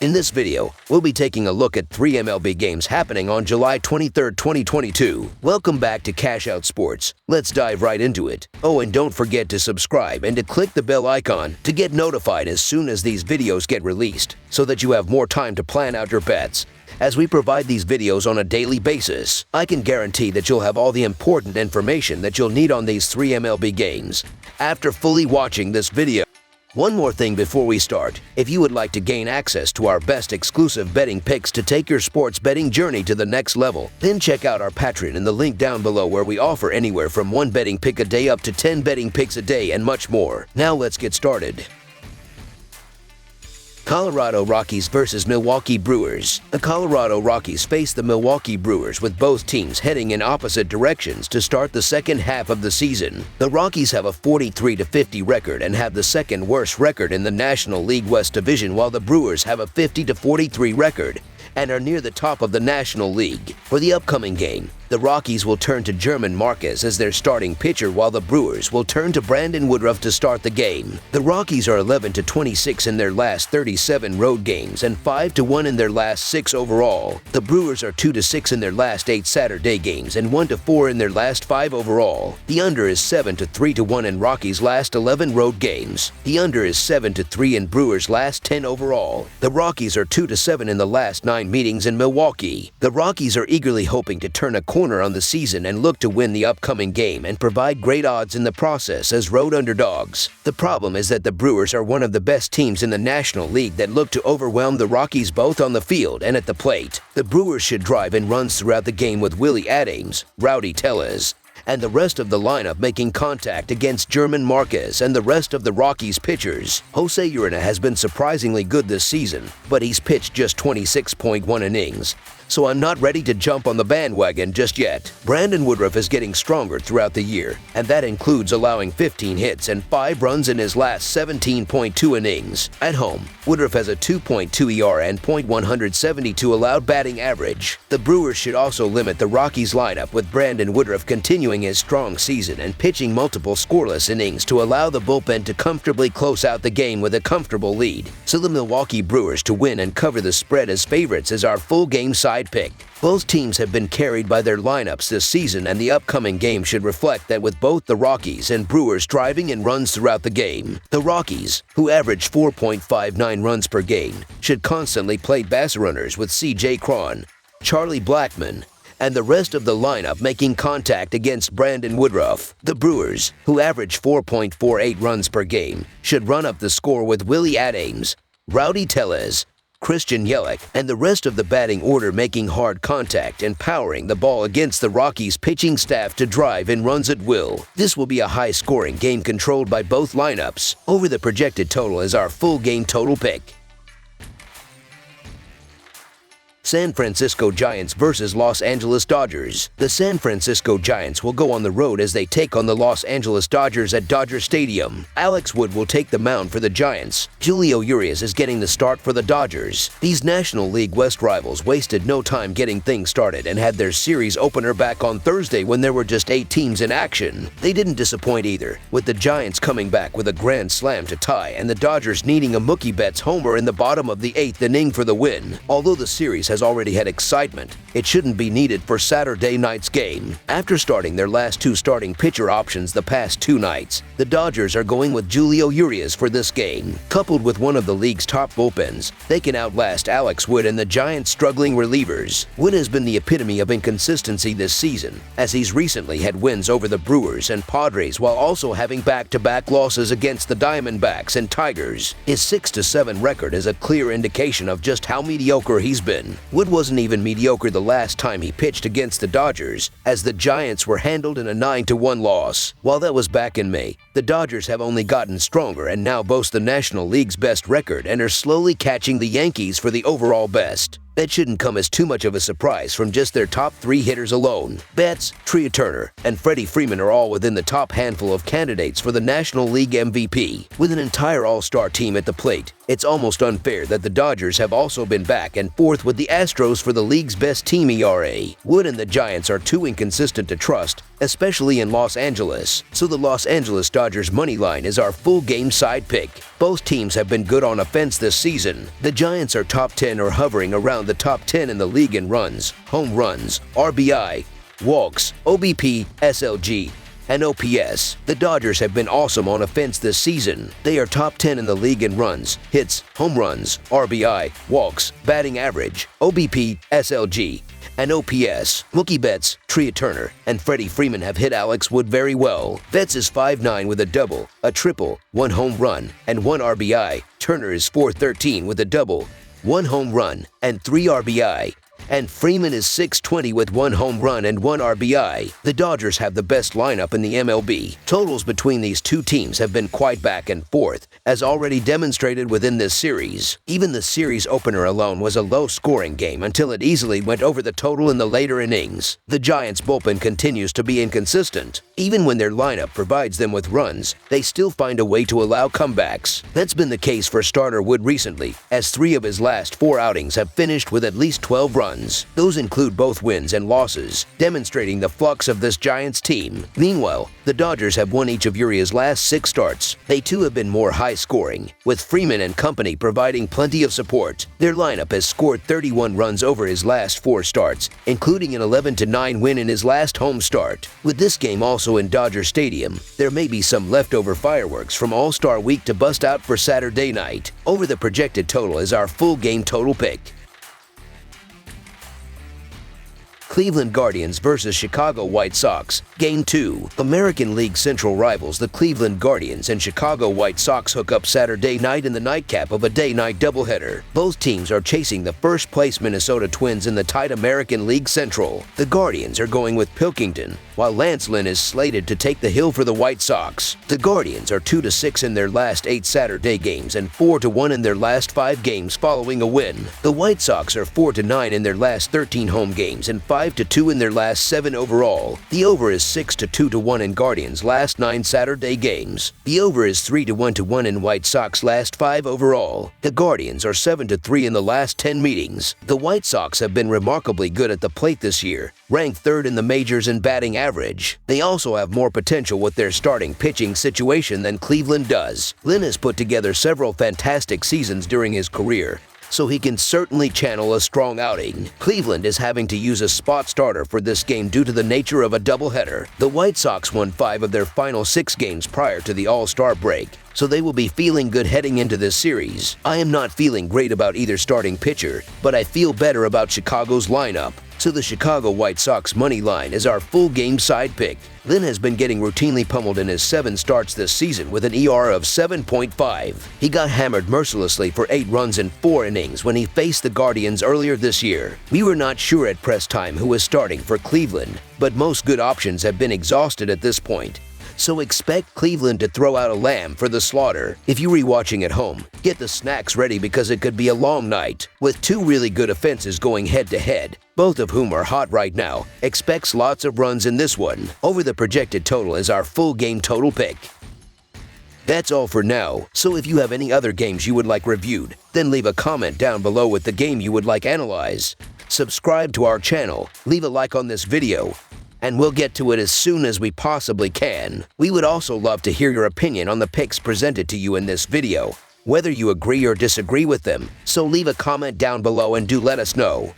In this video, we'll be taking a look at 3 MLB games happening on July 23, 2022. Welcome back to Cash Out Sports. Let's dive right into it. Oh, and don't forget to subscribe and to click the bell icon to get notified as soon as these videos get released, so that you have more time to plan out your bets. As we provide these videos on a daily basis, I can guarantee that you'll have all the important information that you'll need on these 3 MLB games after fully watching this video. One more thing before we start. If you would like to gain access to our best exclusive betting picks to take your sports betting journey to the next level, then check out our Patreon in the link down below, where we offer anywhere from 1 betting pick a day up to 10 betting picks a day and much more. Now let's get started. Colorado Rockies versus Milwaukee Brewers. The Colorado Rockies face the Milwaukee Brewers, with both teams heading in opposite directions to start the second half of the season. The Rockies have a 43-50 record and have the second worst record in the National League West Division, while the Brewers have a 50-43 record and are near the top of the National League. For the upcoming game, the Rockies will turn to German Marquez as their starting pitcher, while the Brewers will turn to Brandon Woodruff to start the game. The Rockies are 11-26 in their last 37 road games and 5-1 in their last 6 overall. The Brewers are 2-6 in their last 8 Saturday games and 1-4 in their last 5 overall. The under is 7-3-1 in Rockies' last 11 road games. The under is 7-3 in Brewers' last 10 overall. The Rockies are 2-7 in the last 9 meetings in Milwaukee. The Rockies are eagerly hoping to turn a corner on the season and look to win the upcoming game and provide great odds in the process as road underdogs. The problem is that the Brewers are one of the best teams in the National League that look to overwhelm the Rockies both on the field and at the plate. The Brewers should drive in runs throughout the game, with Willie Adams, Rowdy Tellez, and the rest of the lineup making contact against German Marquez and the rest of the Rockies pitchers. Jose Urena has been surprisingly good this season, but he's pitched just 26.1 innings. So I'm not ready to jump on the bandwagon just yet. Brandon Woodruff is getting stronger throughout the year, and that includes allowing 15 hits and 5 runs in his last 17.2 innings. At home, Woodruff has a 2.2 ERA and .172 allowed batting average. The Brewers should also limit the Rockies lineup, with Brandon Woodruff continuing his strong season and pitching multiple scoreless innings to allow the bullpen to comfortably close out the game with a comfortable lead. So the Milwaukee Brewers to win and cover the spread as favorites is our full game side pick. Both teams have been carried by their lineups this season, and the upcoming game should reflect that, with both the Rockies and Brewers driving in runs throughout the game. The Rockies, who average 4.59 runs per game, should constantly play base runners with C.J. Cron, Charlie Blackmon, and the rest of the lineup making contact against Brandon Woodruff. The Brewers, who average 4.48 runs per game, should run up the score with Willie Adams, Rowdy Tellez, Christian Yelich, and the rest of the batting order making hard contact and powering the ball against the Rockies pitching staff to drive in runs at will. This will be a high-scoring game controlled by both lineups. Over the projected total is our full game total pick. San Francisco Giants versus Los Angeles Dodgers. The San Francisco Giants will go on the road as they take on the Los Angeles Dodgers at Dodger Stadium. Alex Wood will take the mound for the Giants. Julio Urias is getting the start for the Dodgers. These National League West rivals wasted no time getting things started and had their series opener back on Thursday when there were just 8 teams in action. They didn't disappoint either, with the Giants coming back with a grand slam to tie and the Dodgers needing a Mookie Betts homer in the bottom of the 8th inning for the win. Although the series has already had excitement, it shouldn't be needed for Saturday night's game. After starting their last 2 starting pitcher options the past 2 nights, the Dodgers are going with Julio Urias for this game. Coupled with one of the league's top bullpens, they can outlast Alex Wood and the Giants' struggling relievers. Wood has been the epitome of inconsistency this season, as he's recently had wins over the Brewers and Padres while also having back-to-back losses against the Diamondbacks and Tigers. His 6-7 record is a clear indication of just how mediocre he's been. Wood wasn't even mediocre the last time he pitched against the Dodgers, as the Giants were handled in a 9-1 loss. While that was back in May, the Dodgers have only gotten stronger and now boast the National League's best record and are slowly catching the Yankees for the overall best. That shouldn't come as too much of a surprise from just their top 3 hitters alone. Betts, Trea Turner, and Freddie Freeman are all within the top handful of candidates for the National League MVP. With an entire all-star team at the plate, It's almost unfair that the Dodgers have also been back and forth with the Astros for the league's best team ERA. Wood and the Giants are too inconsistent to trust, especially in Los Angeles, so the Los Angeles Dodgers money line is our full game side pick. Both teams have been good on offense this season. The Giants are top 10 or hovering around the top 10 in the league in runs, home runs, RBI, walks, OBP, SLG, and OPS. The Dodgers have been awesome on offense this season. They are top 10 in the league in runs, hits, home runs, RBI, walks, batting average, OBP, SLG, and OPS. Mookie Betts, Trea Turner, and Freddie Freeman have hit Alex Wood very well. Betts is 5'9" with a double, a triple, 1 home run, and 1 RBI. Turner is 4'13" with a double, 1 home run, and 3 RBI. And Freeman is 6'20" with 1 home run and 1 RBI. The Dodgers have the best lineup in the MLB. Totals between these two teams have been quite back and forth, as already demonstrated within this series. Even the series opener alone was a low-scoring game until it easily went over the total in the later innings. The Giants' bullpen continues to be inconsistent. Even when their lineup provides them with runs, they still find a way to allow comebacks. That's been the case for starter Wood recently, as 3 of his last 4 outings have finished with at least 12 runs. Those include both wins and losses, demonstrating the flux of this Giants team. Meanwhile, the Dodgers have won each of Urias' last 6 starts. They too have been more high-scoring, with Freeman and company providing plenty of support. Their lineup has scored 31 runs over his last 4 starts, including an 11-9 win in his last home start. With this game also in Dodger Stadium, there may be some leftover fireworks from All-Star Week to bust out for Saturday night. Over the projected total is our full game total pick. Cleveland Guardians vs. Chicago White Sox, Game 2. American League Central rivals the Cleveland Guardians and Chicago White Sox hook up Saturday night in the nightcap of a day-night doubleheader. Both teams are chasing the first-place Minnesota Twins in the tight American League Central. The Guardians are going with Pilkington, while Lance Lynn is slated to take the hill for the White Sox. The Guardians are 2-6 in their last 8 Saturday games and 4-1 in their last 5 games following a win. The White Sox are 4-9 in their last 13 home games and 5-2 in their last 7 overall. The over is 6-2-1 in Guardians' last 9 Saturday games. The over is 3-1 in White Sox last 5 overall. The Guardians are 7-3 in the last 10 meetings. The White Sox have been remarkably good at the plate this year, ranked 3rd in the majors in batting average. They also have more potential with their starting pitching situation than Cleveland does. Lynn has put together several fantastic seasons during his career, so he can certainly channel a strong outing. Cleveland is having to use a spot starter for this game due to the nature of a doubleheader. The White Sox won 5 of their final 6 games prior to the All-Star break, so they will be feeling good heading into this series. I am not feeling great about either starting pitcher, but I feel better about Chicago's lineup. So the Chicago White Sox money line is our full game side pick. Lynn has been getting routinely pummeled in his 7 starts this season with an ERA of 7.5. He got hammered mercilessly for 8 runs in 4 innings when he faced the Guardians earlier this year. We were not sure at press time who was starting for Cleveland, but most good options have been exhausted at this point. So expect Cleveland to throw out a lamb for the slaughter. If you're rewatching at home, get the snacks ready because it could be a long night. With 2 really good offenses going head-to-head, both of whom are hot right now, expects lots of runs in this one. Over the projected total is our full game total pick. That's all for now, so if you have any other games you would like reviewed, then leave a comment down below with the game you would like analyzed. Subscribe to our channel, leave a like on this video, and we'll get to it as soon as we possibly can. We would also love to hear your opinion on the picks presented to you in this video, whether you agree or disagree with them, so leave a comment down below and do let us know.